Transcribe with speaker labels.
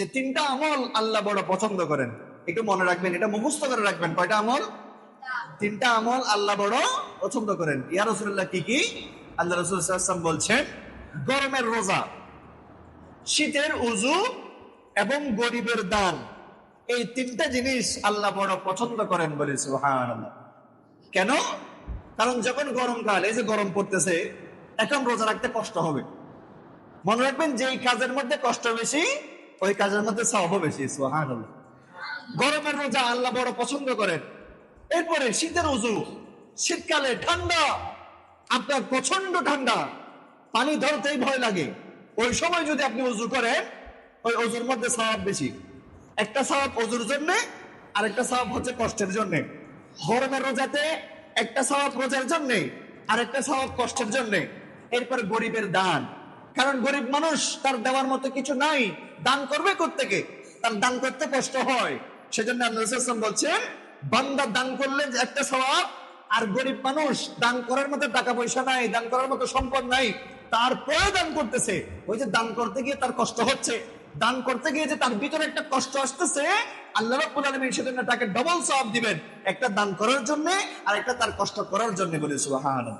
Speaker 1: যে তিনটা আমল আল্লাহ বড় পছন্দ করেন। একটু মনে রাখবেন, এটা মুখস্থ করে রাখবেন। কয়টা আমল? তিনটা আমল আল্লাহ বড় পছন্দ করেন। ইয়া রাসূলুল্লাহ কি কি? আল্লাহ রাসূল সাল্লাল্লাহু আলাইহি ওয়াসাল্লাম বলছেন, গরমের রোজা, শীতের ওযু এবং গরিবের দান। এই তিনটা জিনিস আল্লাহ বড় পছন্দ করেন বলে সুবহানাল্লাহ। কেন? কারণ যখন গরমকাল, এই যে গরম পড়তেছে, এখন রোজা রাখতে কষ্ট হবে। মনে রাখবেন, যেই কাজের মধ্যে কষ্ট বেশি ওই কাজের মধ্যে সওয়াবও বেশি। সুবহানাল্লাহ। গরমের রোজা আল্লাহ বড় পছন্দ করেন। এরপরে শীতের ওযু, শীতকালে ঠান্ডা, আপনার প্রচন্ড ঠান্ডা, পানি ধরতেই ভয় লাগে, ওই সময় যদি আপনি ওযু করেন, ওই ওযুর মধ্যে সওয়াব বেশি। একটা সওয়াব ওযুর জন্য, আর একটা সওয়াব হচ্ছে কষ্টের জন্য। গরমের রোজাতে একটা সওয়াব রোজার জন্য, আর একটা সওয়াব কষ্টের জন্য। এরপর গরিবের দান, কারণ গরিব মানুষ, তার দেওয়ার মতো কিছু নাই, দান করবে কোত্থেকে? তার দান করতে কষ্ট হয়। সেজন্য আল্লাহ রাসূল সাল্লাল্লাহু আলাইহি ওয়াসাল্লাম বলছেন, বান্দা দান করলে যে একটা সওয়াব, আর গরিব মানুষ দান করার মতো টাকা পয়সা নাই, দান করার মতো সম্পদ নাই, তারপরে দান করতেছে। ওই যে দান করতে গিয়ে তার কষ্ট হচ্ছে, দান করতে গিয়ে যে তার ভিতরে একটা কষ্ট আসতেছে, আল্লাহ রাব্বুল আলামিন সেজন্য তাকে ডবল সওয়াব দিবেন, একটা দান করার জন্য আর একটা তার কষ্ট করার জন্য বলে সুবহানাল্লাহ।